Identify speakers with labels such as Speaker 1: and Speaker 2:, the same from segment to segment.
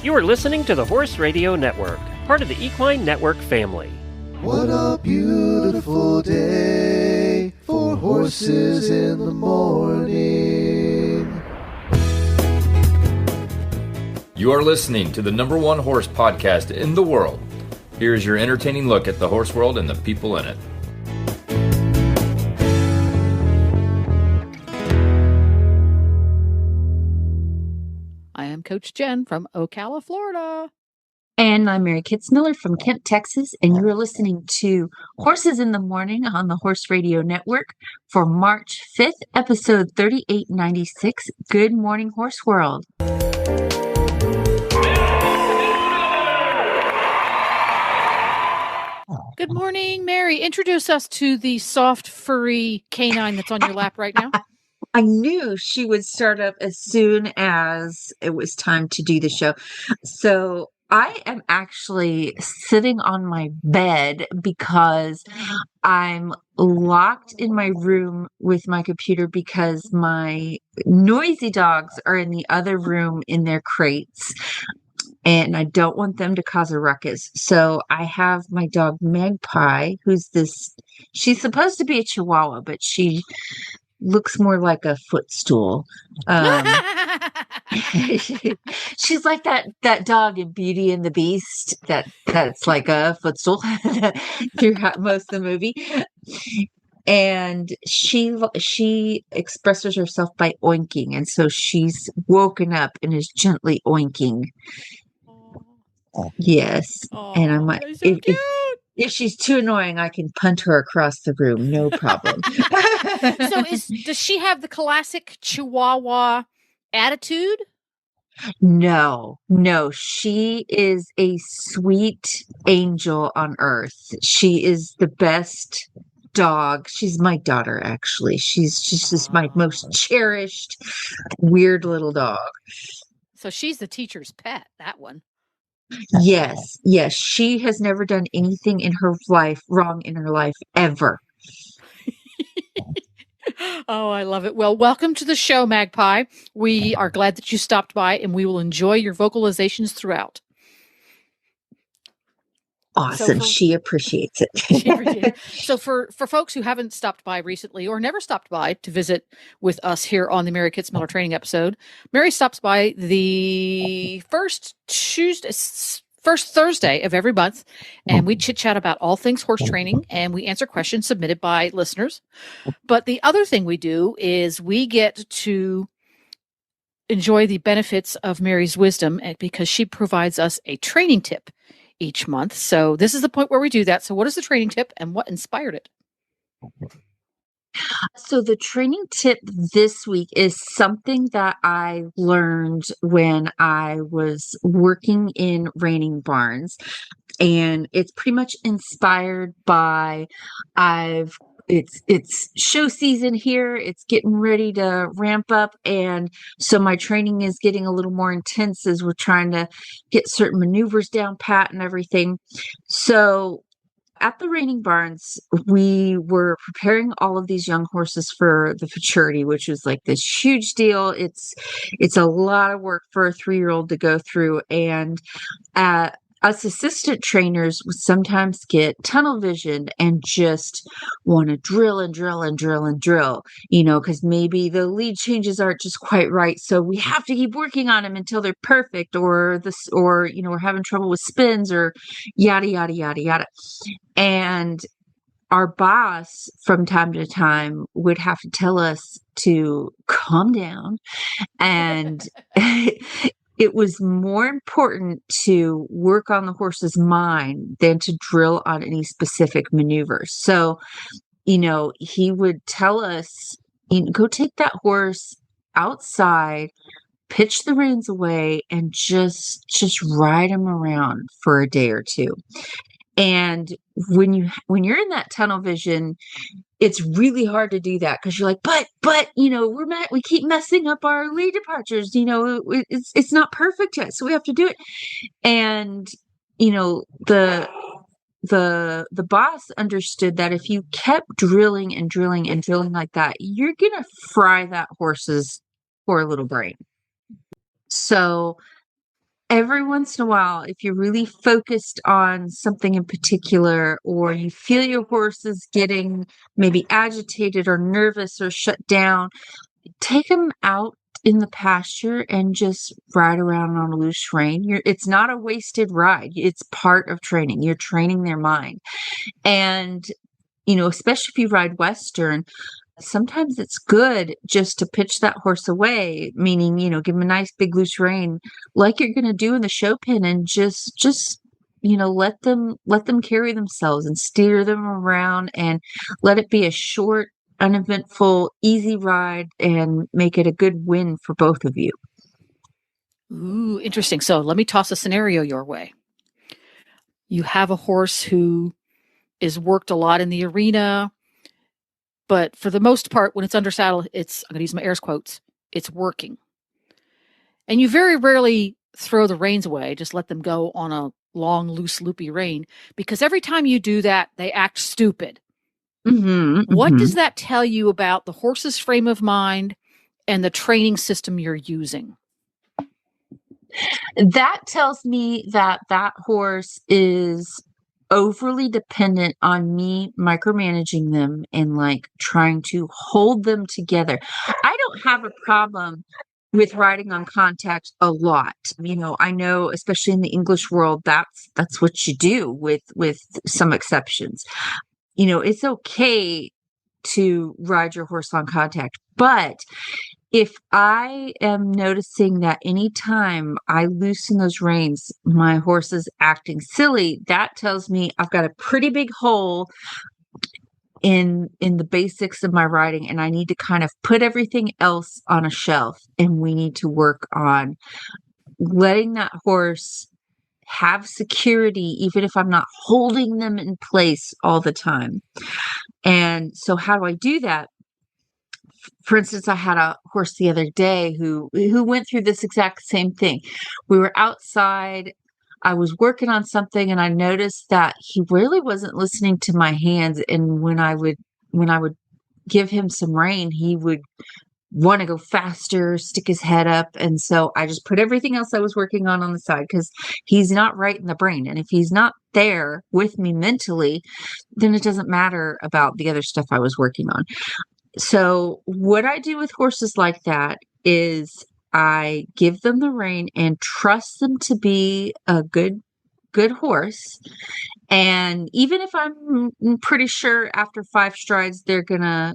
Speaker 1: You are listening to the Horse Radio Network, part of the Equine Network family.
Speaker 2: What a beautiful day for horses in the morning.
Speaker 3: You are listening to the #1 horse podcast in the world. Here's your entertaining look at the horse world and the people in it.
Speaker 4: I am Coach Jenn from Ocala, Florida.
Speaker 5: And I'm Mary Kitzmiller from Kent, Texas, and you're listening to Horses in the Morning on the Horse Radio Network for March 5th, episode 3896. Good morning, Horse World.
Speaker 4: Good morning, Mary. Introduce us to the soft, furry canine that's on your lap right now.
Speaker 5: I knew she would start up as soon as it was time to do the show. So I am actually sitting on my bed because I'm locked in my room with my computer because my noisy dogs are in the other room in their crates. And I don't want them to cause a ruckus. So I have my dog Magpie, she's supposed to be a Chihuahua, but she looks more like a footstool. She's like that dog in Beauty and the Beast that's like a footstool throughout most of the movie. And she expresses herself by oinking, and so she's woken up and is gently oinking. Yes.
Speaker 4: Aww,
Speaker 5: and I'm like,
Speaker 4: so
Speaker 5: if she's too annoying, I can punt her across the room, no problem.
Speaker 4: So does she have the classic Chihuahua attitude?
Speaker 5: No, she is a sweet angel on earth. She is the best dog. She's my daughter, actually. She's just my most cherished, weird little dog.
Speaker 4: So she's the teacher's pet, that one.
Speaker 5: Yes. She has never done anything wrong in her life, ever.
Speaker 4: Oh, I love it. Well, welcome to the show, Magpie. We are glad that you stopped by, and we will enjoy your vocalizations throughout.
Speaker 5: Awesome. She appreciates it.
Speaker 4: So for folks who haven't stopped by recently or never stopped by to visit with us here on the Mary Kitzmiller training episode, Mary stops by the first Thursday of every month, and we chit chat about all things horse training, and we answer questions submitted by listeners. But the other thing we do is we get to enjoy the benefits of Mary's wisdom because she provides us a training tip each month. So this is the point where we do that. So what is the training tip and what inspired it?
Speaker 5: So the training tip this week is something that I learned when I was working in reining barns, and it's pretty much inspired by it's show season here. It's getting ready to ramp up. And so my training is getting a little more intense as we're trying to get certain maneuvers down pat and everything. So at the reining barns, we were preparing all of these young horses for the futurity, which is like this huge deal. It's a lot of work for a 3-year-old to go through. And us assistant trainers would sometimes get tunnel vision and just want to drill and drill and drill and drill, because maybe the lead changes aren't just quite right. So we have to keep working on them until they're perfect, or we're having trouble with spins, or yada, yada, yada, yada. And our boss from time to time would have to tell us to calm down, and it was more important to work on the horse's mind than to drill on any specific maneuvers. So, he would tell us, go take that horse outside, pitch the reins away, and just ride him around for a day or two. And when you're in that tunnel vision, it's really hard to do that because you're like, but we keep messing up our lead departures. It's not perfect yet, so we have to do it. And the boss understood that if you kept drilling and drilling and drilling like that, you're gonna fry that horse's poor little brain. So every once in a while, if you're really focused on something in particular, or you feel your horse is getting maybe agitated or nervous or shut down, take them out in the pasture and just ride around on a loose rein. It's not a wasted ride. It's part of training. You're training their mind. And, especially if you ride Western, sometimes it's good just to pitch that horse away, meaning, give him a nice big loose rein like you're going to do in the show pen, and just let them carry themselves and steer them around, and let it be a short, uneventful, easy ride, and make it a good win for both of you.
Speaker 4: Ooh, interesting. So let me toss a scenario your way. You have a horse who is worked a lot in the arena, but for the most part, when it's under saddle, I'm going to use my air quotes, it's working. And you very rarely throw the reins away, just let them go on a long, loose, loopy rein, because every time you do that, they act stupid. What does that tell you about the horse's frame of mind and the training system you're using?
Speaker 5: That tells me that horse is overly dependent on me micromanaging them and trying to hold them together. I don't have a problem with riding on contact a lot. I know, especially in the English world, that's what you do with some exceptions. It's okay to ride your horse on contact, but if I am noticing that anytime I loosen those reins, my horse is acting silly, that tells me I've got a pretty big hole in the basics of my riding, and I need to kind of put everything else on a shelf, and we need to work on letting that horse have security, even if I'm not holding them in place all the time. And so how do I do that? For instance, I had a horse the other day who went through this exact same thing. We were outside. I was working on something, and I noticed that he really wasn't listening to my hands. And when I would give him some rein, he would want to go faster, stick his head up. And so I just put everything else I was working on the side, because he's not right in the brain. And if he's not there with me mentally, then it doesn't matter about the other stuff I was working on. So what I do with horses like that is I give them the rein and trust them to be a good horse. And even if I'm pretty sure after 5 strides, they're gonna,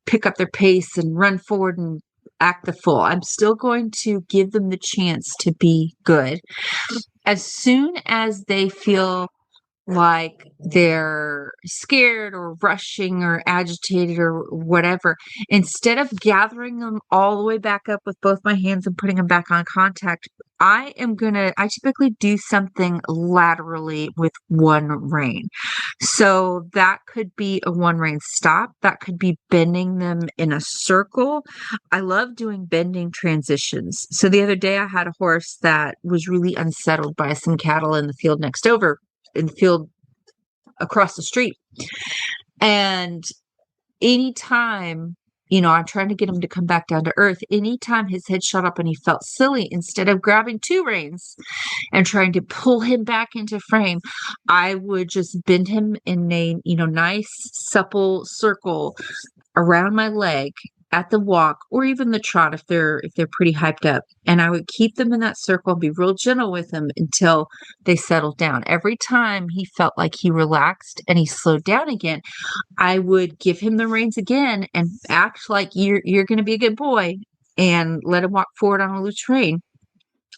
Speaker 5: pick up their pace and run forward and act the fool, I'm still going to give them the chance to be good. As soon as they feel like they're scared or rushing or agitated or whatever, instead of gathering them all the way back up with both my hands and putting them back on contact, I typically do something laterally with one rein. So that could be a one rein stop. That could be bending them in a circle. I love doing bending transitions. So the other day I had a horse that was really unsettled by some cattle in the field in the field across the street. And anytime, I'm trying to get him to come back down to earth, anytime his head shot up and he felt silly, instead of grabbing 2 reins and trying to pull him back into frame, I would just bend him in a, nice supple circle around my leg at the walk, or even the trot if they're pretty hyped up. And I would keep them in that circle and be real gentle with them until they settled down. Every time he felt like he relaxed and he slowed down again, I would give him the reins again and act like you're going to be a good boy and let him walk forward on a loose rein.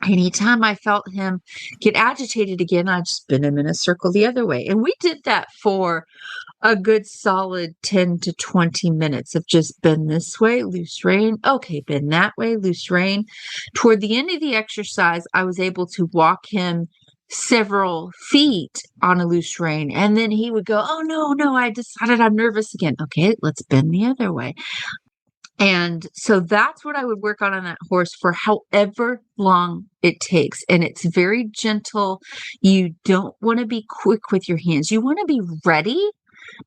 Speaker 5: Anytime I felt him get agitated again, I'd just bend him in a circle the other way. And we did that for a good solid 10 to 20 minutes of just bend this way, loose rein. Okay, bend that way, loose rein. Toward the end of the exercise, I was able to walk him several feet on a loose rein. And then he would go, oh, no, I decided I'm nervous again. Okay, let's bend the other way. And so that's what I would work on that horse for however long it takes. And it's very gentle. You don't want to be quick with your hands. You want to be ready,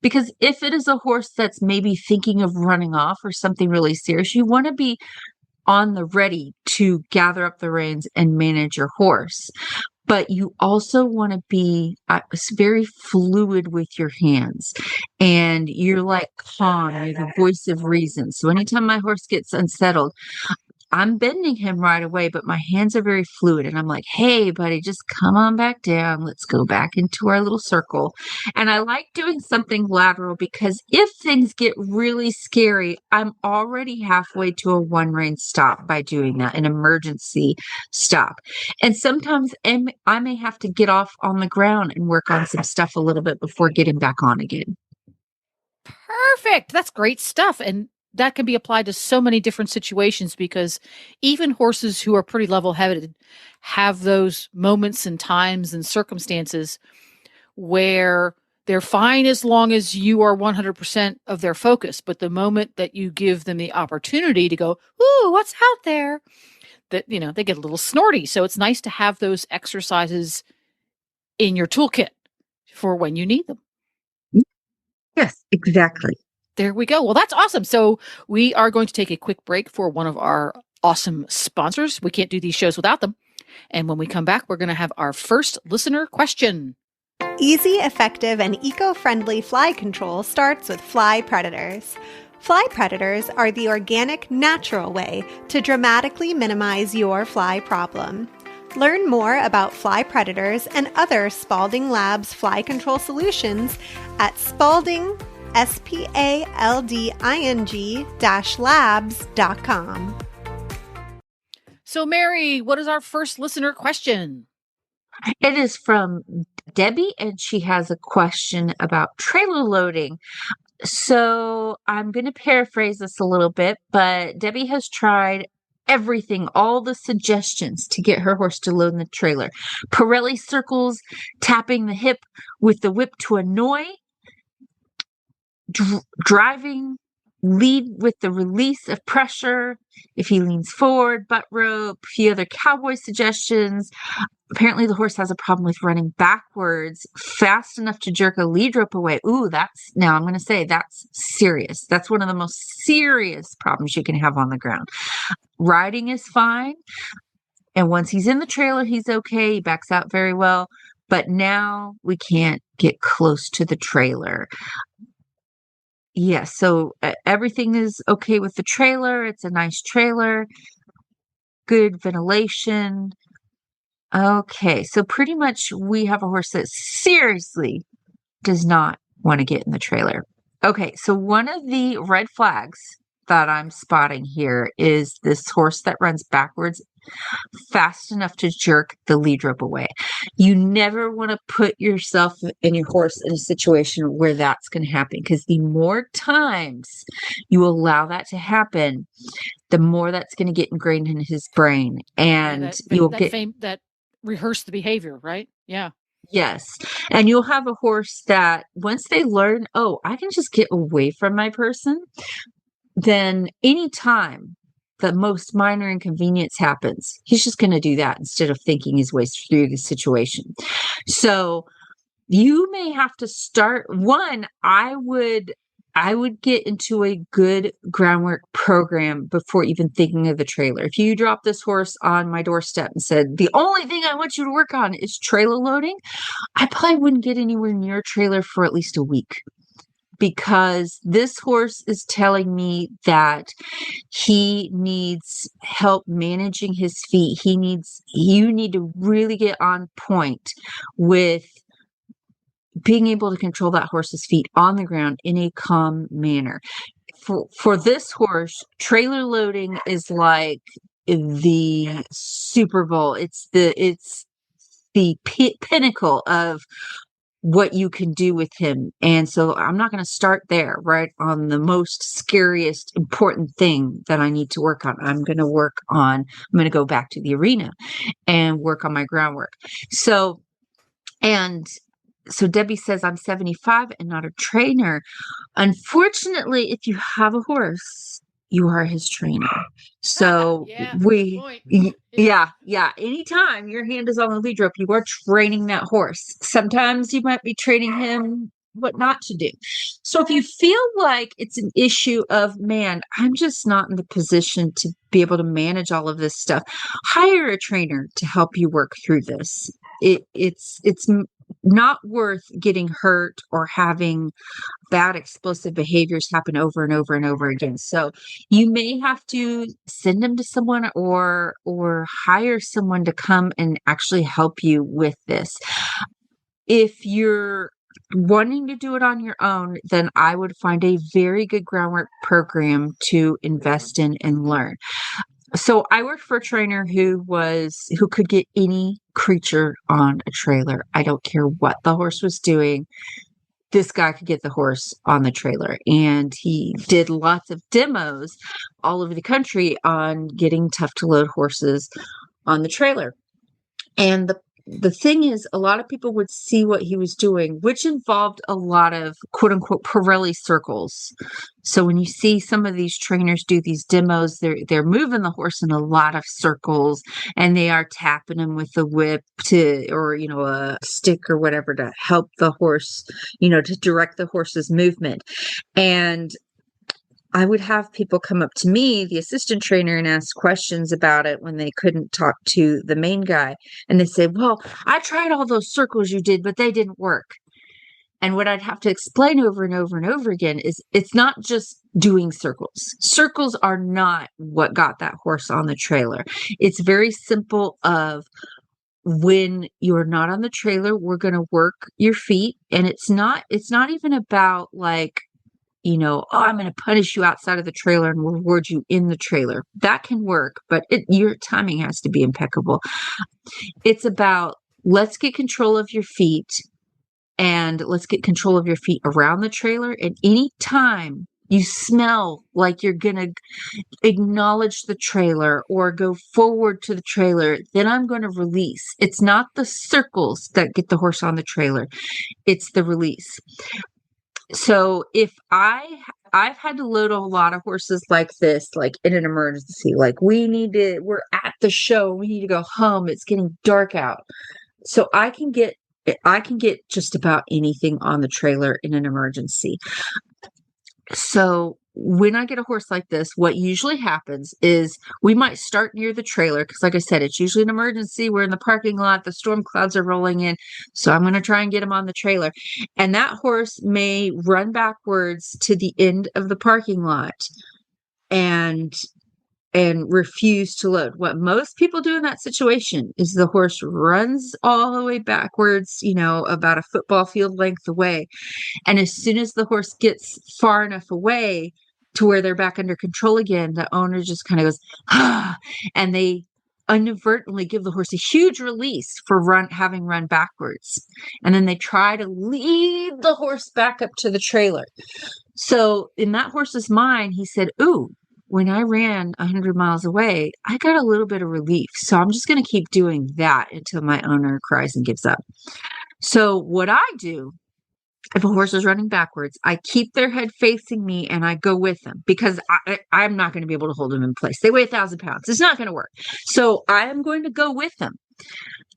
Speaker 5: because if it is a horse that's maybe thinking of running off or something really serious, you want to be on the ready to gather up the reins and manage your horse. But you also want to be very fluid with your hands, and you're like calm. You're the voice of reason. So anytime my horse gets unsettled, I'm bending him right away, but my hands are very fluid. And I'm like, hey, buddy, just come on back down. Let's go back into our little circle. And I like doing something lateral because if things get really scary, I'm already halfway to a one rein stop by doing that, an emergency stop. And sometimes I may have to get off on the ground and work on some stuff a little bit before getting back on again.
Speaker 4: Perfect. That's great stuff. And that can be applied to so many different situations because even horses who are pretty level-headed have those moments and times and circumstances where they're fine as long as you are 100% of their focus. But the moment that you give them the opportunity to go, ooh, what's out there? That, they get a little snorty. So it's nice to have those exercises in your toolkit for when you need them.
Speaker 5: Yes, exactly.
Speaker 4: There we go. Well, that's awesome. So we are going to take a quick break for one of our awesome sponsors. We can't do these shows without them. And when we come back, we're going to have our first listener question.
Speaker 6: Easy, effective, and eco-friendly fly control starts with fly predators. Fly predators are the organic, natural way to dramatically minimize your fly problem. Learn more about fly predators and other Spalding Labs fly control solutions at spalding-labs.com.
Speaker 4: So, Mary, what is our first listener question?
Speaker 5: It is from Debbie, and she has a question about trailer loading. So I'm going to paraphrase this a little bit, but Debbie has tried everything, all the suggestions to get her horse to load in the trailer. Pirelli circles, tapping the hip with the whip to annoy, driving lead with the release of pressure if he leans forward, butt rope, a few other cowboy suggestions. Apparently the horse has a problem with running backwards fast enough to jerk a lead rope away. Ooh, now I'm going to say that's serious. That's one of the most serious problems you can have on the ground. Riding is fine. And once he's in the trailer, he's okay. He backs out very well. But now we can't get close to the trailer. Yes, so everything is okay with the trailer. It's a nice trailer. Good ventilation. Okay, so pretty much we have a horse that seriously does not want to get in the trailer. Okay, so one of the red flags that I'm spotting here is this horse that runs backwards fast enough to jerk the lead rope away. You never want to put yourself and your horse in a situation where that's going to happen, because the more times you allow that to happen, the more that's going to get ingrained in his brain, and
Speaker 4: that rehearse the behavior, right? Yeah.
Speaker 5: Yes. And you'll have a horse that once they learn, oh, I can just get away from my person, then anytime the most minor inconvenience happens, he's just going to do that instead of thinking his way through the situation. So you may have to start I would get into a good groundwork program before even thinking of the trailer. If you drop this horse on my doorstep and said, the only thing I want you to work on is trailer loading, I probably wouldn't get anywhere near a trailer for at least a week. Because this horse is telling me that he needs help managing his feet. You need to really get on point with being able to control that horse's feet on the ground in a calm manner. For this horse, trailer loading is like the Super Bowl. It's the pinnacle of what you can do with him. And so I'm not going to start there, right, on the most scariest important thing that I need to work on. I'm going to go back to the arena and work on my groundwork. So Debbie says, I'm 75 and not a trainer. Unfortunately, if you have a horse, you are his trainer. So anytime your hand is on the lead rope, you are training that horse. Sometimes you might be training him what not to do. So if you feel like it's an issue of, man, I'm just not in the position to be able to manage all of this stuff, hire a trainer to help you work through this. It's not worth getting hurt or having bad explosive behaviors happen over and over and over again. So you may have to send them to someone or hire someone to come and actually help you with this. If you're wanting to do it on your own, then I would find a very good groundwork program to invest in and learn. So I worked for a trainer who could get any creature on a trailer. I don't care what the horse was doing. This guy could get the horse on the trailer, and he did lots of demos all over the country on getting tough to load horses on the trailer. And the thing is, a lot of people would see what he was doing, which involved a lot of quote unquote Pirelli circles. So when you see some of these trainers do these demos, they're moving the horse in a lot of circles, and they are tapping him with a whip or a stick or whatever to help the horse, to direct the horse's movement. And I would have people come up to me, the assistant trainer, and ask questions about it when they couldn't talk to the main guy. And they say, well, I tried all those circles you did, but they didn't work. And what I'd have to explain over and over and over again is it's not just doing circles. Circles are not what got that horse on the trailer. It's very simple of, when you're not on the trailer, we're going to work your feet. And it's not even about like, I'm going to punish you outside of the trailer and reward you in the trailer. That can work, but your timing has to be impeccable. It's about, let's get control of your feet, and let's get control of your feet around the trailer. And any time you smell like you're going to acknowledge the trailer or go forward to the trailer, then I'm going to release. It's not the circles that get the horse on the trailer. It's the release. So if I've had to load a lot of horses like this, like in an emergency, like we're at the show, we need to go home, it's getting dark out. So I can get just about anything on the trailer in an emergency. So when I get a horse like this, what usually happens is we might start near the trailer, because like I said, it's usually an emergency. We're in the parking lot, the storm clouds are rolling in. So I'm going to try and get him on the trailer. And that horse may run backwards to the end of the parking lot and refuse to load. What most people do in that situation is the horse runs all the way backwards, about a football field length away. And as soon as the horse gets far enough away to where they're back under control again, the owner just kind of goes, and they inadvertently give the horse a huge release for having run backwards. And then they try to lead the horse back up to the trailer. So in that horse's mind, he said, ooh, when I ran 100 miles away, I got a little bit of relief. So I'm just going to keep doing that until my owner cries and gives up. So what I do, if a horse is running backwards, I keep their head facing me and I go with them, because I'm not going to be able to hold them in place. They weigh 1,000 pounds. It's not going to work. So I am going to go with them.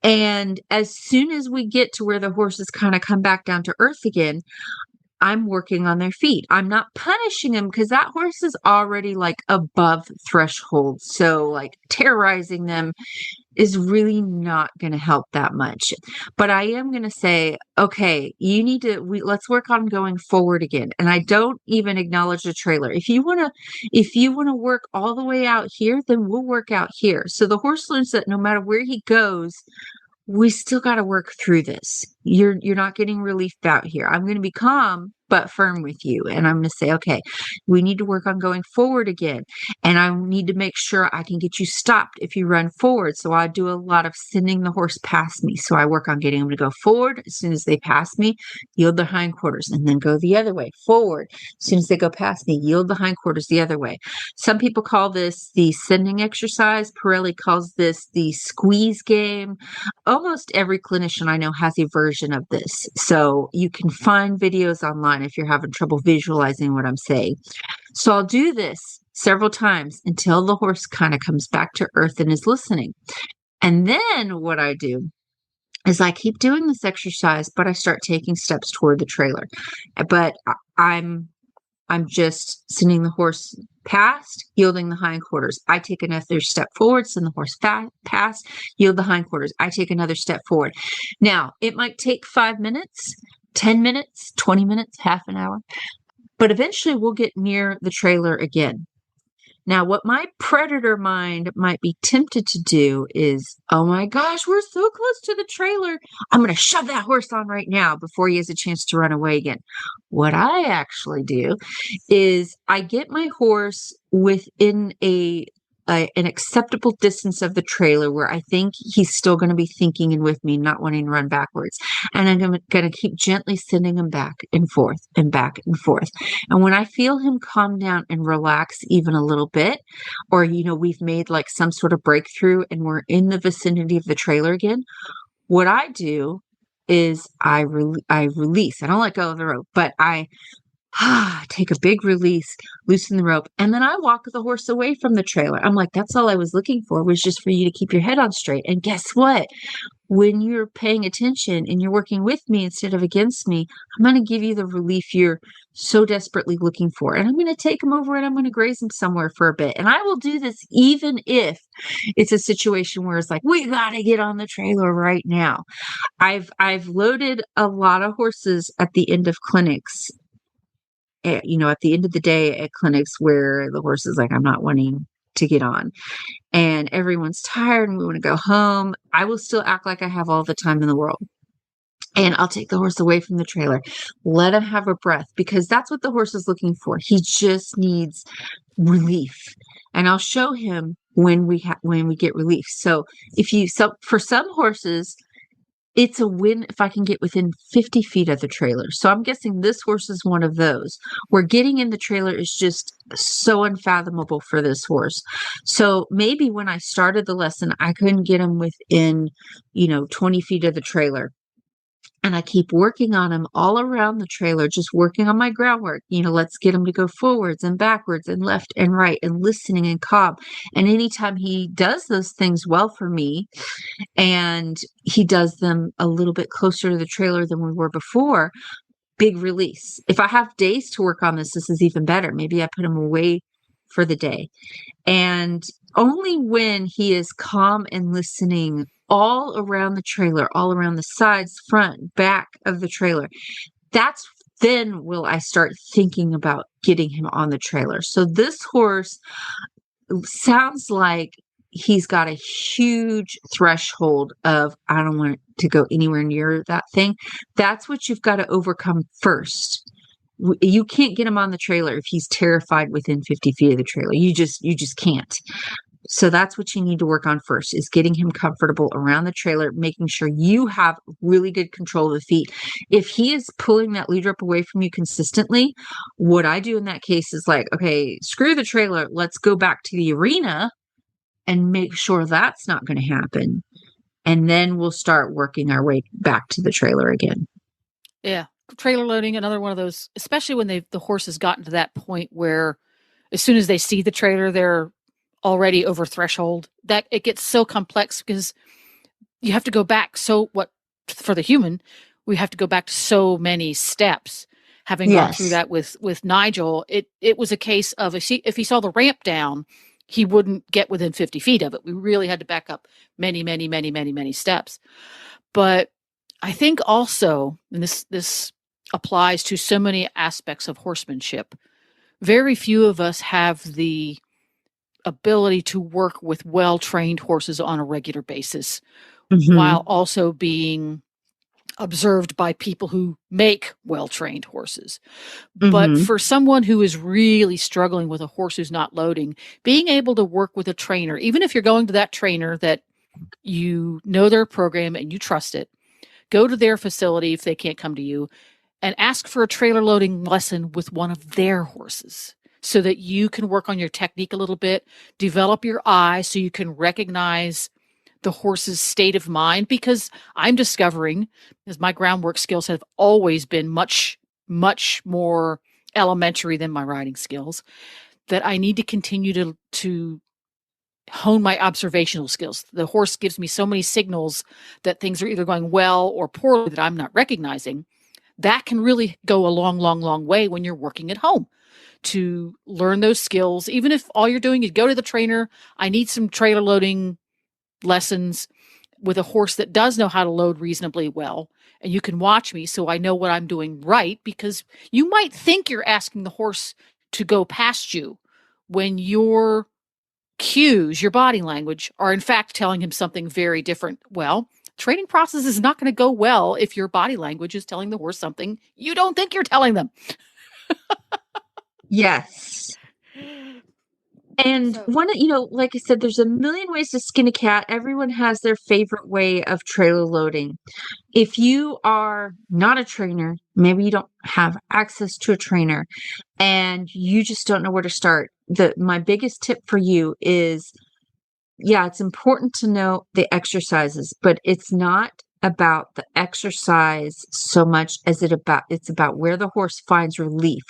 Speaker 5: And as soon as we get to where the horses kind of come back down to earth again, I'm working on their feet. I'm not punishing them, because that horse is already like above threshold. So like terrorizing them is really not going to help that much. But I am going to say, okay, let's work on going forward again. And I don't even acknowledge the trailer. If you want to work all the way out here, then we'll work out here. So the horse learns that no matter where he goes, we still got to work through this. You're not getting relief out here. I'm going to be calm but firm with you. And I'm going to say, okay, we need to work on going forward again. And I need to make sure I can get you stopped if you run forward. So I do a lot of sending the horse past me. So I work on getting them to go forward. As soon as they pass me, yield their hindquarters, and then go the other way, forward. As soon as they go past me, yield the hindquarters the other way. Some people call this the sending exercise. Pirelli calls this the squeeze game. Almost every clinician I know has a version of this. So you can find videos online if you're having trouble visualizing what I'm saying. So I'll do this several times until the horse kind of comes back to earth and is listening. And then what I do is I keep doing this exercise, but I start taking steps toward the trailer. But I'm just sending the horse past, yielding the hindquarters. I take another step forward, send the horse past, yield the hindquarters. I take another step forward. Now, it might take 5 minutes, 10 minutes, 20 minutes, half an hour, but eventually we'll get near the trailer again. Now, what my predator mind might be tempted to do is, oh my gosh, we're so close to the trailer. I'm going to shove that horse on right now before he has a chance to run away again. What I actually do is I get my horse within an acceptable distance of the trailer where I think he's still going to be thinking and with me, not wanting to run backwards. And I'm going to keep gently sending him back and forth and back and forth. And when I feel him calm down and relax even a little bit, or, we've made like some sort of breakthrough and we're in the vicinity of the trailer again, what I do is I release. I don't let go of the rope, but I take a big release, loosen the rope, and then I walk the horse away from the trailer. I'm like, that's all I was looking for, was just for you to keep your head on straight. And guess what? When you're paying attention and you're working with me instead of against me, I'm going to give you the relief you're so desperately looking for. And I'm going to take him over and I'm going to graze him somewhere for a bit. And I will do this even if it's a situation where it's like, we got to get on the trailer right now. I've loaded a lot of horses at the end of clinics, at the end of the day at clinics where the horse is like, I'm not wanting to get on, and everyone's tired and we want to go home. I will still act like I have all the time in the world. And I'll take the horse away from the trailer, let him have a breath, because that's what the horse is looking for. He just needs relief. And I'll show him when we get relief. So for some horses, it's a win if I can get within 50 feet of the trailer. So I'm guessing this horse is one of those where getting in the trailer is just so unfathomable for this horse. So maybe when I started the lesson, I couldn't get him within, 20 feet of the trailer. And I keep working on him all around the trailer, just working on my groundwork. Let's get him to go forwards and backwards and left and right and listening and calm. And anytime he does those things well for me, and he does them a little bit closer to the trailer than we were before, big release. If I have days to work on this is even better. Maybe I put him away for the day. And only when he is calm and listening all around the trailer, all around the sides, front, back of the trailer, then will I start thinking about getting him on the trailer. So this horse sounds like he's got a huge threshold of, I don't want to go anywhere near that thing. That's what you've got to overcome first. You can't get him on the trailer if he's terrified within 50 feet of the trailer. You just can't. So that's what you need to work on first, is getting him comfortable around the trailer, making sure you have really good control of the feet. If he is pulling that lead rope away from you consistently, what I do in that case is like, okay, screw the trailer. Let's go back to the arena and make sure that's not going to happen. And then we'll start working our way back to the trailer again.
Speaker 4: Yeah. Trailer loading, another one of those, especially when the horse has gotten to that point where as soon as they see the trailer, they're already over threshold, that it gets so complex because you have to go back. So for the human, we have to go back to so many steps. Having gone through that with Nigel, it was a case of if he saw the ramp down, he wouldn't get within 50 feet of it. We really had to back up many, many, many, many, many steps. But I think also, and this applies to so many aspects of horsemanship, very few of us have the ability to work with well-trained horses on a regular basis, while also being observed by people who make well-trained horses. But for someone who is really struggling with a horse who's not loading, being able to work with a trainer, even if you're going to that trainer that you know their program and you trust it, go to their facility if they can't come to you and ask for a trailer loading lesson with one of their horses, so that you can work on your technique a little bit, develop your eye so you can recognize the horse's state of mind. Because I'm discovering, as my groundwork skills have always been much, much more elementary than my riding skills, that I need to continue to hone my observational skills. The horse gives me so many signals that things are either going well or poorly that I'm not recognizing. That can really go a long, long, long way when you're working at home to learn those skills. Even if all you're doing is go to the trainer, I need some trailer loading lessons with a horse that does know how to load reasonably well. And you can watch me so I know what I'm doing right, because you might think you're asking the horse to go past you when your cues, your body language, are in fact telling him something very different. Well, training process is not going to go well if your body language is telling the horse something you don't think you're telling them.
Speaker 5: Yes. And like I said, there's a million ways to skin a cat. Everyone has their favorite way of trailer loading. If you are not a trainer, maybe you don't have access to a trainer and you just don't know where to start. My biggest tip for you is, it's important to know the exercises, but it's not about the exercise so much as it's about where the horse finds relief.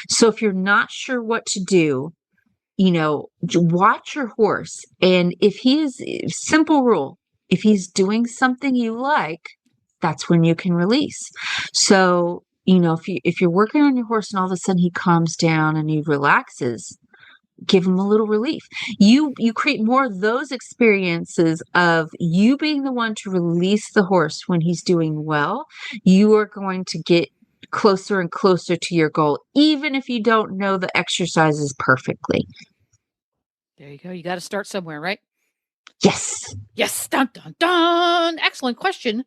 Speaker 5: So if you're not sure what to do, watch your horse. And if simple rule, if he's doing something you like, that's when you can release. So, if you're working on your horse and all of a sudden he calms down and he relaxes, give him a little relief. You create more of those experiences of you being the one to release the horse when he's doing well. You are going to get closer and closer to your goal, even if you don't know the exercises perfectly.
Speaker 4: There you go. You got to start somewhere, right?
Speaker 5: Yes.
Speaker 4: Yes. Dun, dun, dun. Excellent question.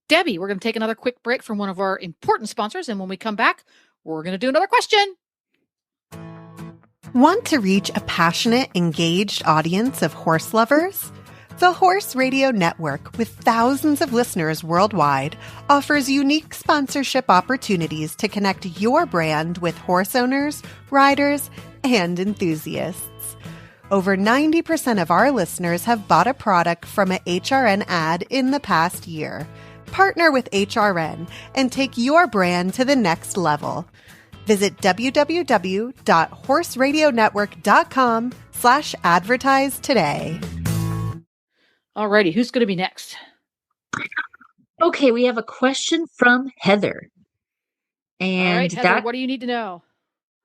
Speaker 4: Debbie, we're going to take another quick break from one of our important sponsors. And when we come back, we're going to do another question.
Speaker 6: Want to reach a passionate, engaged audience of horse lovers? The Horse Radio Network, with thousands of listeners worldwide, offers unique sponsorship opportunities to connect your brand with horse owners, riders, and enthusiasts. Over 90% of our listeners have bought a product from a HRN ad in the past year. Partner with HRN and take your brand to the next level. Visit www.horseradionetwork.com/advertise today.
Speaker 4: Alrighty, who's going to be next?
Speaker 5: Okay, we have a question from Heather. And
Speaker 4: all right, Heather, what do you need to know?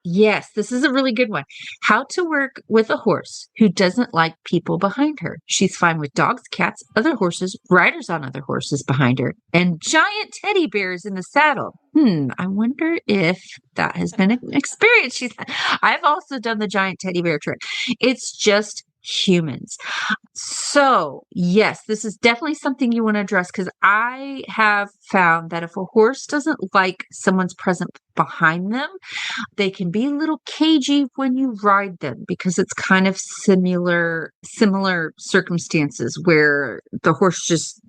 Speaker 5: Yes, this is a really good one. How to work with a horse who doesn't like people behind her. She's fine with dogs, cats, other horses, riders on other horses behind her, and giant teddy bears in the saddle. I wonder if that has been an experience. I've also done the giant teddy bear trick. It's just humans. So yes, this is definitely something you want to address, because I have found that if a horse doesn't like someone's present behind them, they can be a little cagey when you ride them, because it's kind of similar circumstances where the horse just,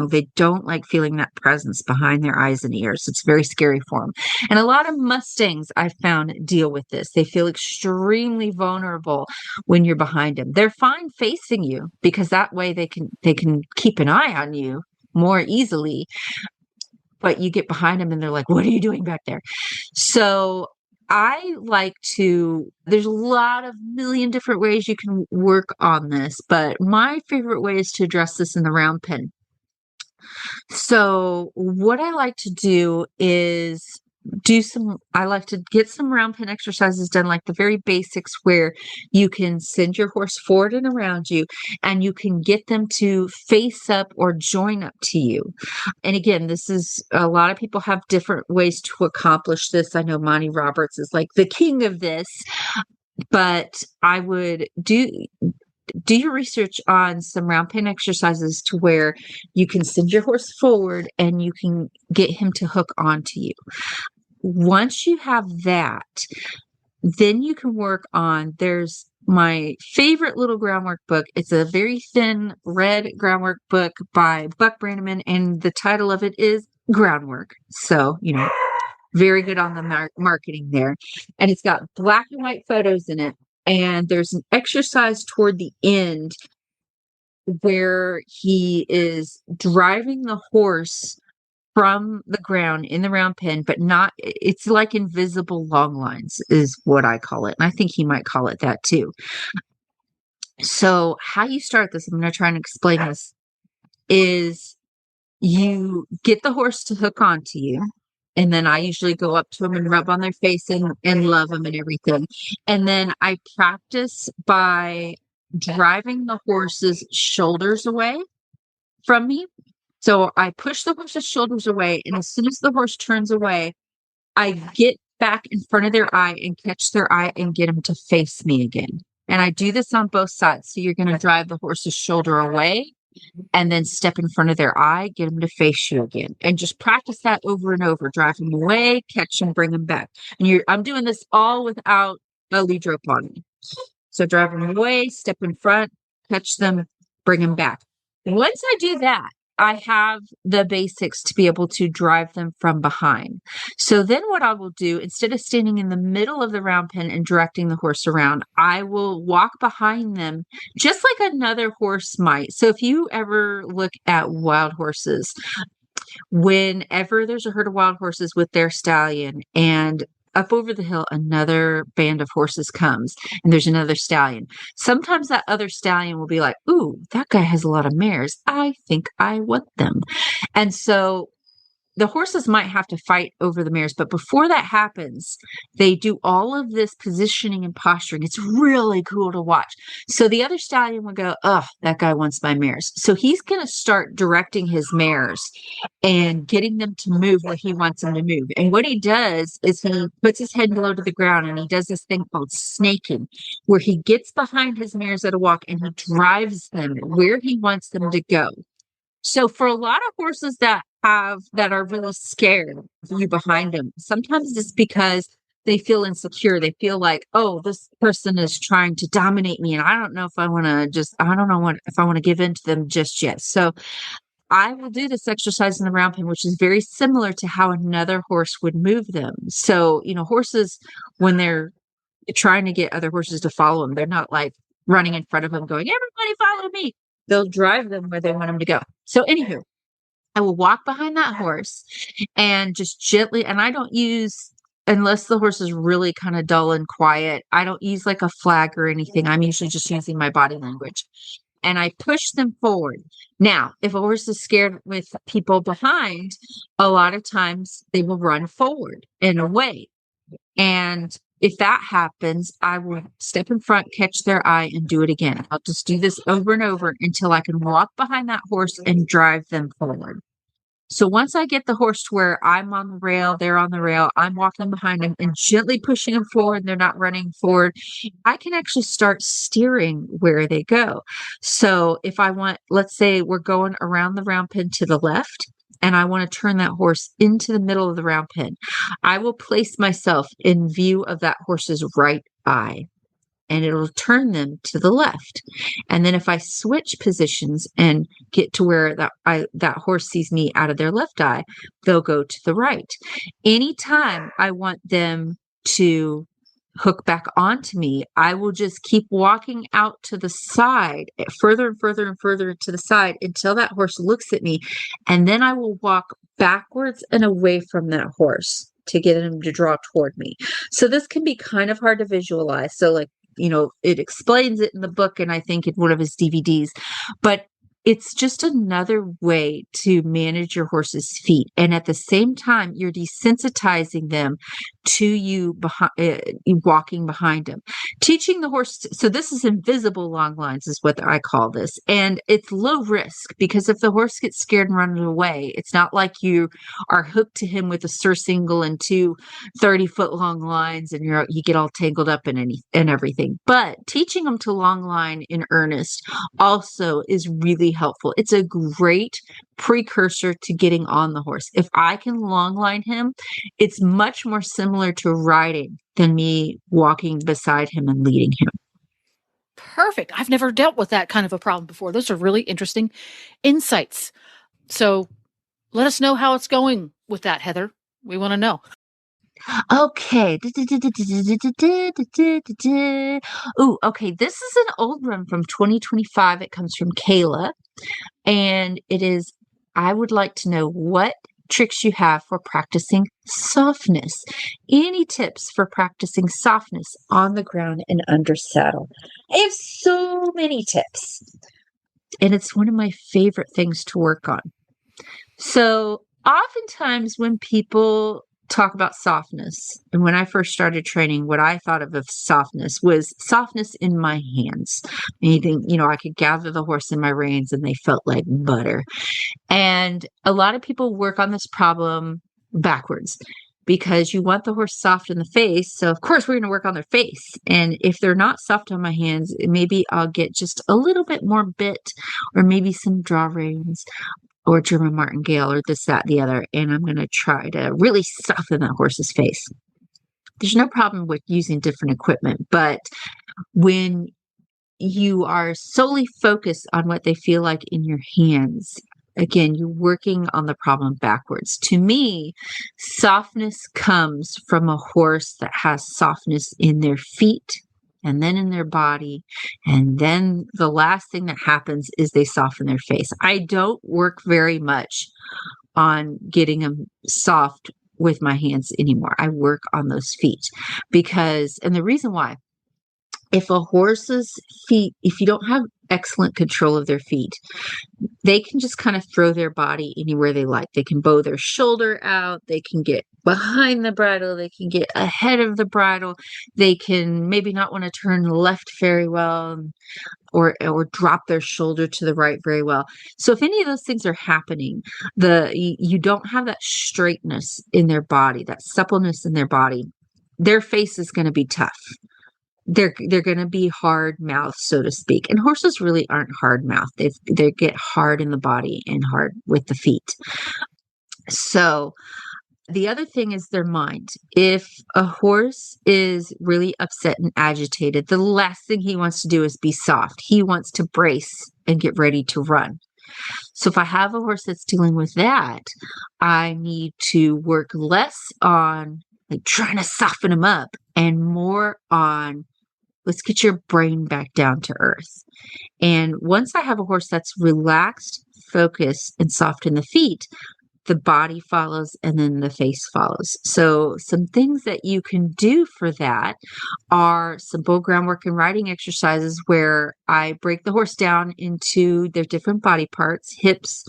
Speaker 5: they don't like feeling that presence behind their eyes and ears. It's very scary for them. And a lot of Mustangs, I found, deal with this. They feel extremely vulnerable when you're behind them. They're fine facing you, because that way they can keep an eye on you more easily. But you get behind them and they're like, what are you doing back there? So there's a lot of million different ways you can work on this, but my favorite way is to address this in the round pen. So what I like to do is I like to get some round pen exercises done, like the very basics, where you can send your horse forward and around you, and you can get them to face up or join up to you. And again, this is, a lot of people have different ways to accomplish this. I know Monty Roberts is like the king of this, but I would do your research on some round pen exercises to where you can send your horse forward and you can get him to hook onto you. Once you have that, then you can work on, there's my favorite little groundwork book. It's a very thin red groundwork book by Buck Brannaman, and the title of it is Groundwork. So, very good on the marketing there. And it's got black and white photos in it. And there's an exercise toward the end where he is driving the horse from the ground in the round pen, but it's like invisible long lines is what I call it. And I think he might call it that too. So how you start this, I'm going to try and explain this, is you get the horse to hook onto you. And then I usually go up to them and rub on their face and love them and everything. And then I practice by driving the horse's shoulders away from me. So I push the horse's shoulders away. And as soon as the horse turns away, I get back in front of their eye and catch their eye and get them to face me again. And I do this on both sides. So you're going to drive the horse's shoulder away and then step in front of their eye, get them to face you again. And just practice that over and over. Drive them away, catch them, bring them back. And I'm doing this all without a lead rope on me. So drive them away, step in front, catch them, bring them back. Once I do that, I have the basics to be able to drive them from behind. So then what I will do, instead of standing in the middle of the round pen and directing the horse around, I will walk behind them just like another horse might. So if you ever look at wild horses, whenever there's a herd of wild horses with their stallion and up over the hill, another band of horses comes and there's another stallion. Sometimes that other stallion will be like, ooh, that guy has a lot of mares. I think I want them. And so the horses might have to fight over the mares, but before that happens, they do all of this positioning and posturing. It's really cool to watch. So the other stallion will go, oh, that guy wants my mares. So he's going to start directing his mares and getting them to move where he wants them to move. And what he does is he puts his head low to the ground and he does this thing called snaking, where he gets behind his mares at a walk and he drives them where he wants them to go. So for a lot of horses that are really scared of you behind them, sometimes it's because they feel insecure. They feel like, oh, this person is trying to dominate me. And I don't know if I want to give in to them just yet. So I will do this exercise in the round pen, which is very similar to how another horse would move them. So, horses, when they're trying to get other horses to follow them, they're not like running in front of them going, everybody follow me. They'll drive them where they want them to go. So anywho, I will walk behind that horse and just gently, and I don't use, unless the horse is really kind of dull and quiet, I don't use like a flag or anything. I'm usually just using my body language. And I push them forward. Now, if a horse is scared with people behind, a lot of times they will run forward and away. And if that happens, I will step in front, catch their eye, and do it again. I'll just do this over and over until I can walk behind that horse and drive them forward. So once I get the horse to where I'm on the rail, they're on the rail, I'm walking behind them and gently pushing them forward, they're not running forward, I can actually start steering where they go. So if I want, let's say we're going around the round pen to the left, and I want to turn that horse into the middle of the round pen, I will place myself in view of that horse's right eye, and it'll turn them to the left. And then if I switch positions and get to where that horse sees me out of their left eye, they'll go to the right. Anytime I want them to hook back onto me, I will just keep walking out to the side, further and further and further to the side until that horse looks at me. And then I will walk backwards and away from that horse to get him to draw toward me. So this can be kind of hard to visualize. So it explains it in the book and I think in one of his DVDs, but it's just another way to manage your horse's feet. And at the same time, you're desensitizing them to you walking behind them. Teaching the horse. So this is invisible long lines is what I call this. And it's low risk because if the horse gets scared and runs away, it's not like you are hooked to him with a surcingle and two 30-foot long lines and you get all tangled up in everything. But teaching them to long line in earnest also is really helpful. It's a great precursor to getting on the horse. If I can long line him, it's much more similar to riding than me walking beside him and leading him.
Speaker 4: Perfect. I've never dealt with that kind of a problem before. Those are really interesting insights. So let us know how it's going with that, Heather. We want to know.
Speaker 5: Okay. Ooh, okay. This is an old one from 2025. It comes from Kayla. And it is, I would like to know, what tricks you have for practicing softness. Any tips for practicing softness on the ground and under saddle? I have so many tips, and it's one of my favorite things to work on. So oftentimes when people talk about softness, and when I first started training, what I thought of softness was softness in my hands. Meaning, I could gather the horse in my reins and they felt like butter. And a lot of people work on this problem backwards, because you want the horse soft in the face. So of course we're going to work on their face. And if they're not soft on my hands, maybe I'll get just a little bit more bit, or maybe some draw reins, or German martingale, or this, that, the other. And I'm going to try to really soften that horse's face. There's no problem with using different equipment, but when you are solely focused on what they feel like in your hands, again, you're working on the problem backwards. To me, softness comes from a horse that has softness in their feet, and then in their body. And then the last thing that happens is they soften their face. I don't work very much on getting them soft with my hands anymore. I work on those feet and the reason why, if a horse's feet, if you don't have excellent control of their feet, they can just kind of throw their body anywhere they like. They can bow their shoulder out. They can get behind the bridle. They can get ahead of the bridle. They can maybe not want to turn left very well, or drop their shoulder to the right very well. So if any of those things are happening, you don't have that straightness in their body, that suppleness in their body, their face is going to be tough. They're going to be hard mouth, so to speak. And horses really aren't hard mouth. They get hard in the body and hard with the feet. So the other thing is their mind. If a horse is really upset and agitated, the last thing he wants to do is be soft. He wants to brace and get ready to run. So if I have a horse that's dealing with that, I need to work less on trying to soften him up and more on, let's get your brain back down to earth. And once I have a horse that's relaxed, focused, and soft in the feet, the body follows, and then the face follows. So some things that you can do for that are simple groundwork and riding exercises where I break the horse down into their different body parts: hips,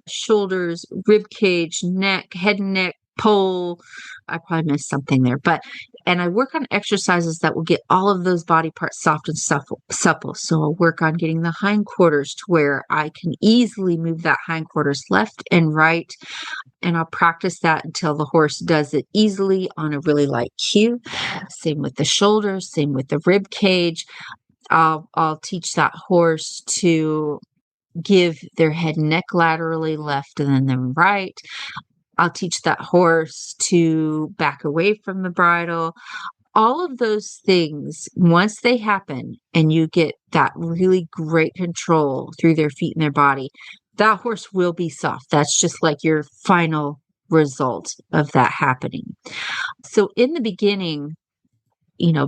Speaker 5: shoulders, rib cage, neck, head and neck, pole. I probably missed something there, and I work on exercises that will get all of those body parts soft and supple. So I'll work on getting the hindquarters to where I can easily move that hindquarters left and right. And I'll practice that until the horse does it easily on a really light cue. Same with the shoulders, same with the rib cage. I'll teach that horse to give their head and neck laterally left and then right. I'll teach that horse to back away from the bridle. All of those things, once they happen and you get that really great control through their feet and their body, that horse will be soft. That's just like your final result of that happening. So in the beginning,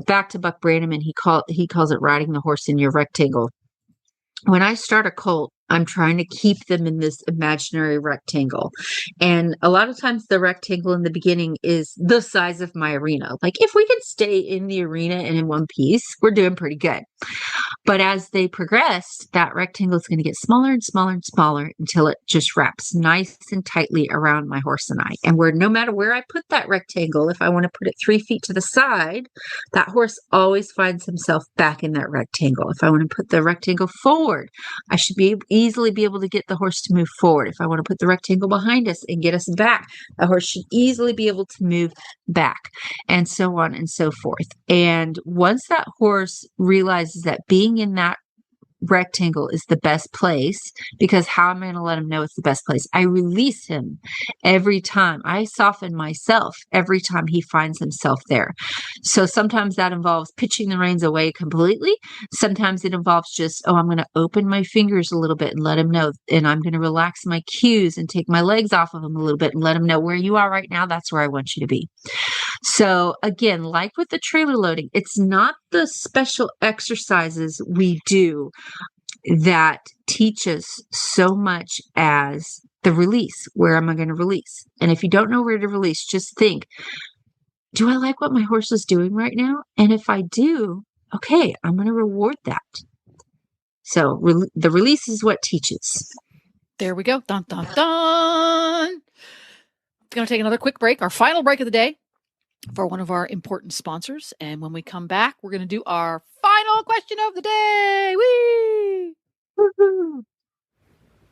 Speaker 5: back to Buck Brannaman, he calls it riding the horse in your rectangle. When I start a colt, I'm trying to keep them in this imaginary rectangle. And a lot of times the rectangle in the beginning is the size of my arena. Like if we can stay in the arena and in one piece, we're doing pretty good. But as they progress, that rectangle is going to get smaller and smaller and smaller until it just wraps nice and tightly around my horse and I. And no matter where I put that rectangle, if I want to put it 3 feet to the side, that horse always finds himself back in that rectangle. If I want to put the rectangle forward, I should easily be able to get the horse to move forward. If I want to put the rectangle behind us and get us back, the horse should easily be able to move back, and so on and so forth. And once that horse realizes that being in that rectangle is the best place, because how am I going to let him know it's the best place? I release him every time. I soften myself every time he finds himself there. So sometimes that involves pitching the reins away completely. Sometimes it involves just, I'm going to open my fingers a little bit and let him know, and I'm going to relax my cues and take my legs off of him a little bit and let him know where you are right now. That's where I want you to be. So again, like with the trailer loading, it's not the special exercises we do that teach us so much as the release. Where am I going to release? And if you don't know where to release, just think, do I like what my horse is doing right now? And if I do, okay, I'm going to reward that. So the release is what teaches.
Speaker 4: There we go. Dun, dun, dun. Going to take another quick break, our final break of the day, for one of our important sponsors. And when we come back, we're going to do our final question of the day. Whee!
Speaker 5: Woo-hoo.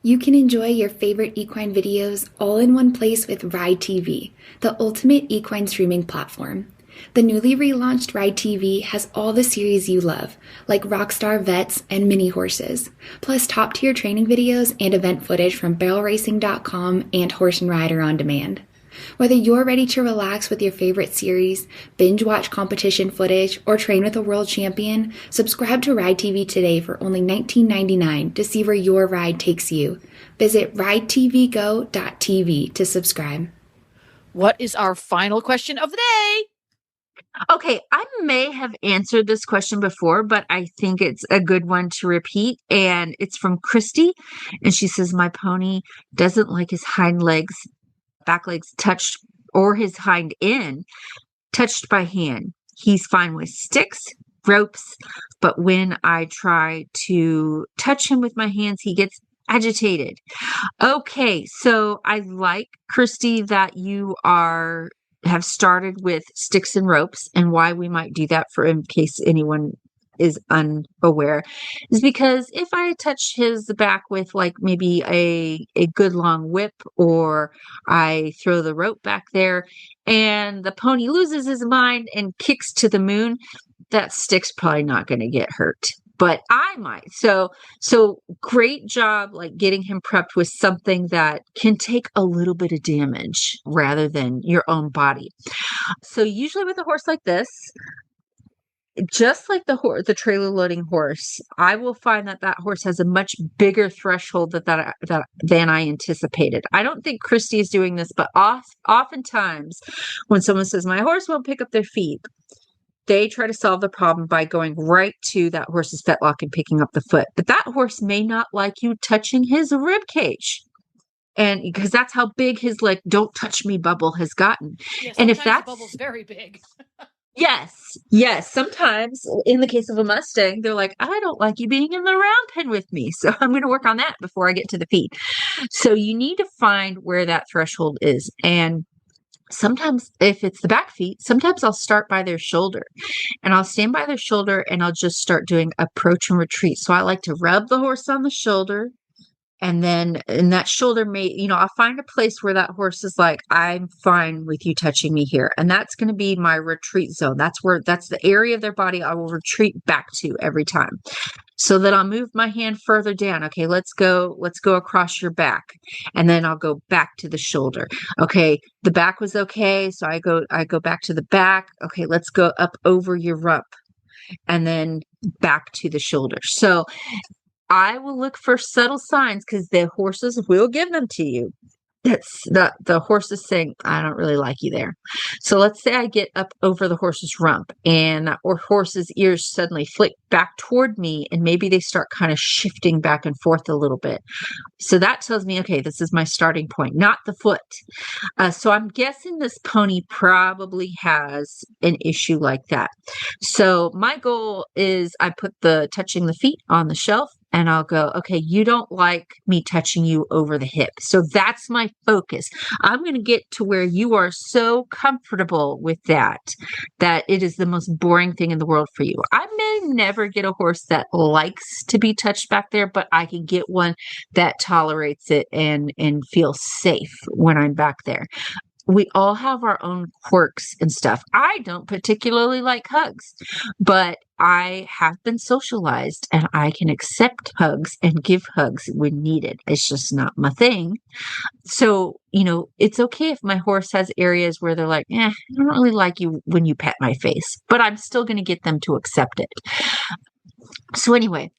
Speaker 7: You can enjoy your favorite equine videos all in one place with Ride TV, the ultimate equine streaming platform. The newly relaunched Ride TV has all the series you love, like Rockstar Vets and Mini Horses, plus top-tier training videos and event footage from barrelracing.com and Horse and Rider on Demand. Whether you're ready to relax with your favorite series, binge watch competition footage, or train with a world champion, subscribe to Ride TV today for only $19.99 to see where your ride takes you. Visit ridetvgo.tv to subscribe.
Speaker 4: What is our final question of the day?
Speaker 5: Okay, I may have answered this question before, but I think it's a good one to repeat. And it's from Christy. And she says, my pony doesn't like his back legs touched, or his hind end touched by hand. He's fine with sticks, ropes, but when I try to touch him with my hands, he gets agitated. Okay, so I like, Christy, that you have started with sticks and ropes, and why we might do that, for in case anyone is unaware, is because if I touch his back with like maybe a good long whip, or I throw the rope back there and the pony loses his mind and kicks to the moon, that stick's probably not going to get hurt, but I might. So great job, like getting him prepped with something that can take a little bit of damage rather than your own body. So usually with a horse like this, just like the trailer loading horse, I will find that horse has a much bigger threshold than I anticipated. I don't think Christy is doing this, but oftentimes when someone says, my horse won't pick up their feet, they try to solve the problem by going right to that horse's fetlock and picking up the foot. But that horse may not like you touching his rib cage. And because that's how big his like, don't touch me bubble has gotten.
Speaker 4: Yeah,
Speaker 5: and if
Speaker 4: that bubble's very big.
Speaker 5: Yes. Sometimes in the case of a Mustang, they're like, I don't like you being in the round pen with me. So I'm going to work on that before I get to the feet. So you need to find where that threshold is. And sometimes if it's the back feet, sometimes I'll start by their shoulder, and I'll stand by their shoulder and I'll just start doing approach and retreat. So I like to rub the horse on the shoulder. And then in that shoulder I'll find a place where that horse is like, I'm fine with you touching me here. And that's going to be my retreat zone. That's the area of their body I will retreat back to every time. So then I'll move my hand further down. Okay, let's go across your back. And then I'll go back to the shoulder. Okay, the back was okay. So I go back to the back. Okay, let's go up over your rump. And then back to the shoulder. So I will look for subtle signs, because the horses will give them to you. That's the horse is saying, I don't really like you there. So let's say I get up over the horse's rump, and or horse's ears suddenly flick back toward me, and maybe they start kind of shifting back and forth a little bit. So that tells me, okay, this is my starting point, not the foot. So I'm guessing this pony probably has an issue like that. So my goal is I put the touching the feet on the shelf, and I'll go, okay, you don't like me touching you over the hip. So that's my focus. I'm going to get to where you are so comfortable with that it is the most boring thing in the world for you. I may never get a horse that likes to be touched back there, but I can get one that tolerates it and feels safe when I'm back there. We all have our own quirks and stuff. I don't particularly like hugs, but I have been socialized and I can accept hugs and give hugs when needed. It's just not my thing. So, it's okay if my horse has areas where they're like, I don't really like you when you pet my face, but I'm still going to get them to accept it. So anyway,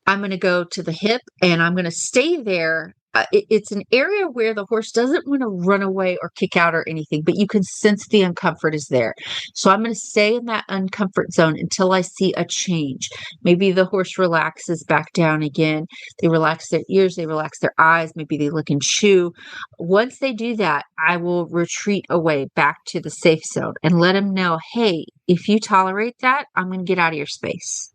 Speaker 5: I'm going to go to the hip, and I'm going to stay there it's an area where the horse doesn't want to run away or kick out or anything, but you can sense the uncomfort is there. So I'm going to stay in that uncomfort zone until I see a change. Maybe the horse relaxes back down again. They relax their ears, they relax their eyes, maybe they look and chew. Once they do that, I will retreat away back to the safe zone and let them know, hey, if you tolerate that, I'm going to get out of your space.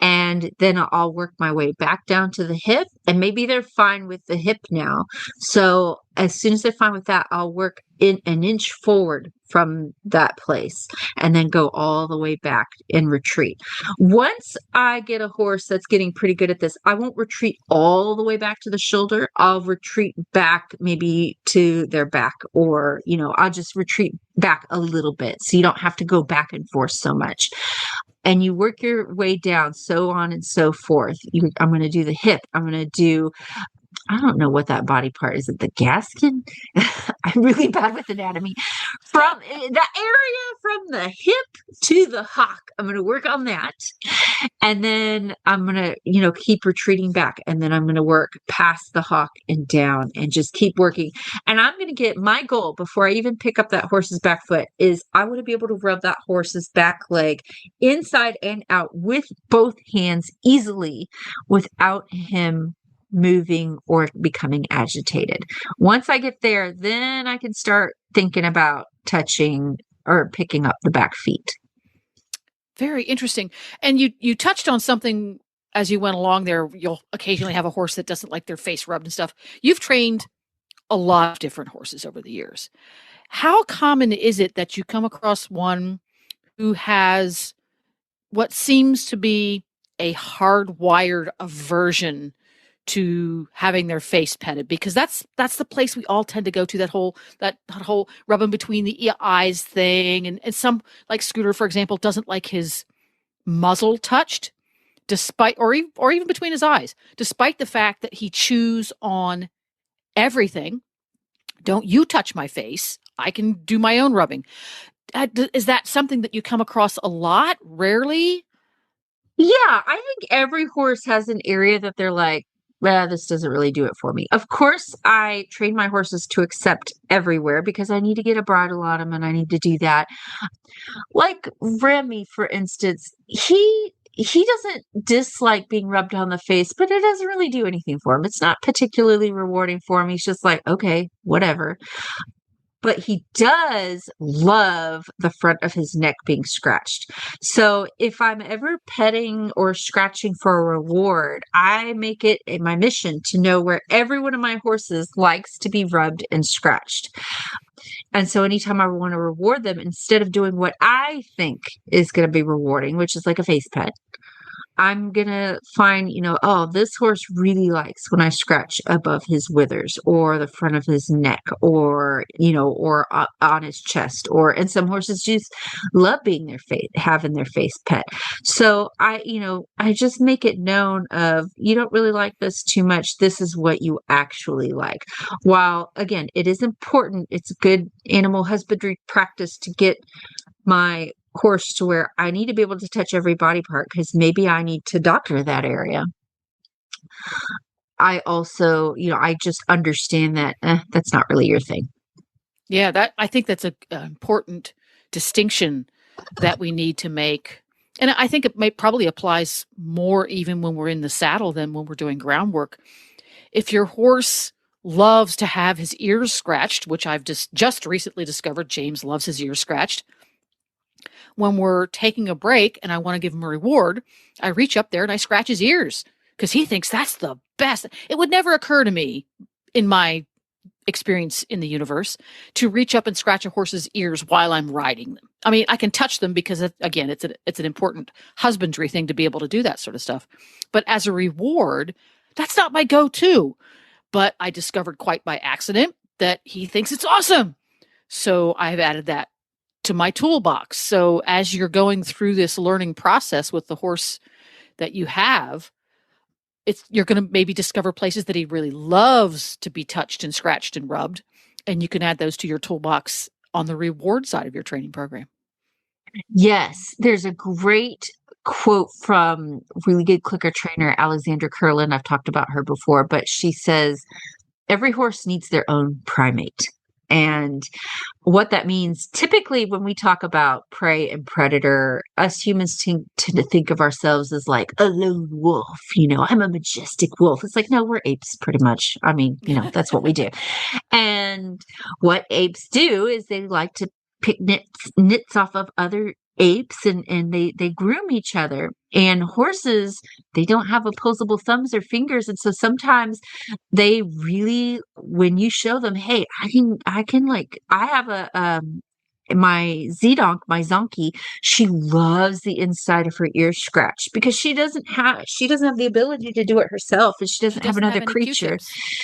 Speaker 5: And then I'll work my way back down to the hip, and maybe they're fine with the hip now. So as soon as they're fine with that, I'll work in an inch forward from that place and then go all the way back and retreat. Once I get a horse that's getting pretty good at this, I won't retreat all the way back to the shoulder. I'll retreat back maybe to their back, or, I'll just retreat back a little bit so you don't have to go back and forth so much. And you work your way down, so on and so forth. I'm going to do the hip. I'm going to do, I don't know what that body part is. It the gaskin? I'm really bad with anatomy. From the area from the hip to the hock, I'm going to work on that. And then I'm going to, keep retreating back. And then I'm going to work past the hock and down and just keep working. And I'm going to get my goal before I even pick up that horse's back foot is I want to be able to rub that horse's back leg inside and out with both hands easily without him moving or becoming agitated. Once I get there, then I can start thinking about touching or picking up the back feet.
Speaker 4: Very interesting. And you touched on something as you went along there. You'll occasionally have a horse that doesn't like their face rubbed and stuff. You've trained a lot of different horses over the years. How common is it that you come across one who has what seems to be a hardwired aversion to having their face petted? Because that's the place we all tend to go to, that whole rubbing between the eyes thing. And some, like Scooter, for example, doesn't like his muzzle touched, despite, or even between his eyes, despite the fact that he chews on everything. Don't you touch my face. I can do my own rubbing. Is that something that you come across a lot? Rarely?
Speaker 5: Yeah, I think every horse has an area that they're like, well, this doesn't really do it for me. Of course, I train my horses to accept everywhere because I need to get a bridle on them and I need to do that. Like Remy, for instance, he doesn't dislike being rubbed on the face, but it doesn't really do anything for him. It's not particularly rewarding for him. He's just like, okay, whatever. But he does love the front of his neck being scratched. So if I'm ever petting or scratching for a reward, I make it my mission to know where every one of my horses likes to be rubbed and scratched. And so anytime I want to reward them, instead of doing what I think is going to be rewarding, which is like a face pet, I'm going to find, this horse really likes when I scratch above his withers or the front of his neck or on his chest, and some horses just love being having their face pet. So I just make it known of, you don't really like this too much. This is what you actually like. While again, it is important. It's good animal husbandry practice to get my horse to where I need to be able to touch every body part because maybe I need to doctor that area. I also, I just understand that that's not really your thing.
Speaker 4: Yeah, I think that's an important distinction that we need to make. And I think it probably applies more even when we're in the saddle than when we're doing groundwork. If your horse loves to have his ears scratched, which I've just recently discovered, James loves his ears scratched. When we're taking a break and I want to give him a reward, I reach up there and I scratch his ears because he thinks that's the best. It would never occur to me in my experience in the universe to reach up and scratch a horse's ears while I'm riding them. I mean, I can touch them because, again, it's an important husbandry thing to be able to do that sort of stuff. But as a reward, that's not my go-to. But I discovered quite by accident that he thinks it's awesome. So I've added that to my toolbox. So as you're going through this learning process with the horse that you have, you're going to maybe discover places that he really loves to be touched and scratched and rubbed. And you can add those to your toolbox on the reward side of your training program.
Speaker 5: Yes. There's a great quote from really good clicker trainer, Alexandra Curlin. I've talked about her before, but she says, every horse needs their own primate. And what that means, typically when we talk about prey and predator, us humans tend to think of ourselves as like a lone wolf. I'm a majestic wolf. It's like, no, we're apes pretty much. I mean, that's what we do. And what apes do is they like to pick nits off of other apes, and they groom each other. And horses, they don't have opposable thumbs or fingers, and so sometimes they really, when you show them, hey, I can like, I have a my my Zonky, she loves the inside of her ear scratched because she doesn't have the ability to do it herself, and she doesn't have another creature.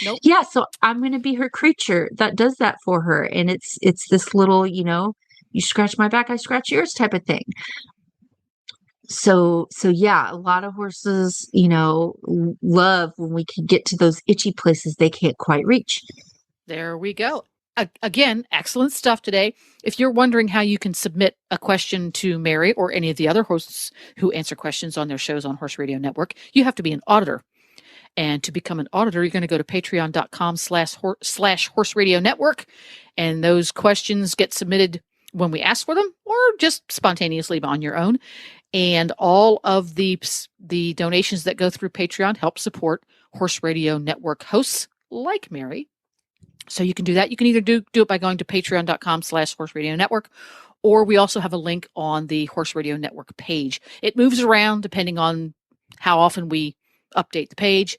Speaker 4: Nope.
Speaker 5: Yeah, so I'm going to be her creature that does that for her, and it's this little, you scratch my back, I scratch yours type of thing. So yeah, a lot of horses, love when we can get to those itchy places they can't quite reach.
Speaker 4: There we go. Again, excellent stuff today. If you're wondering how you can submit a question to Mary or any of the other hosts who answer questions on their shows on Horse Radio Network, you have to be an auditor. And to become an auditor, you're going to go to patreon.com/Horse Radio Network. And those questions get submitted when we ask for them or just spontaneously on your own. And all of the donations that go through Patreon help support Horse Radio Network hosts like Mary. So you can do that. You can either do it by going to patreon.com/Horse Radio Network, or we also have a link on the Horse Radio Network page. It moves around depending on how often we update the page.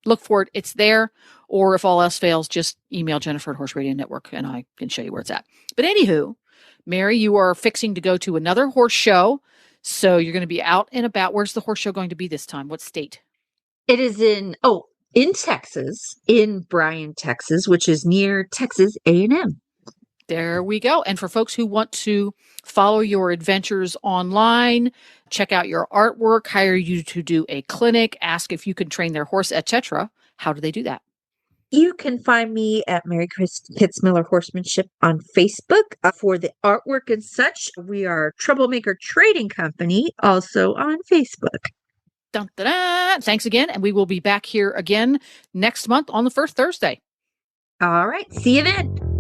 Speaker 4: Look for it. It's there. Or if all else fails, just email Jennifer at Horse Radio Network and I can show you where it's at. But anywho, Mary, you are fixing to go to another horse show. So you're going to be out and about. Where's the horse show going to be this time? What state?
Speaker 5: It is in Texas, in Bryan, Texas, which is near Texas A&M.
Speaker 4: There we go. And for folks who want to follow your adventures online, check out your artwork, hire you to do a clinic, ask if you can train their horse, etc., how do they do that?
Speaker 5: You can find me at Mary Kitzmiller Horsemanship on Facebook for the artwork and such. We are Troublemaker Trading Company, also on Facebook.
Speaker 4: Dun, dun, dun. Thanks again. And we will be back here again next month on the first Thursday.
Speaker 5: All right. See you then.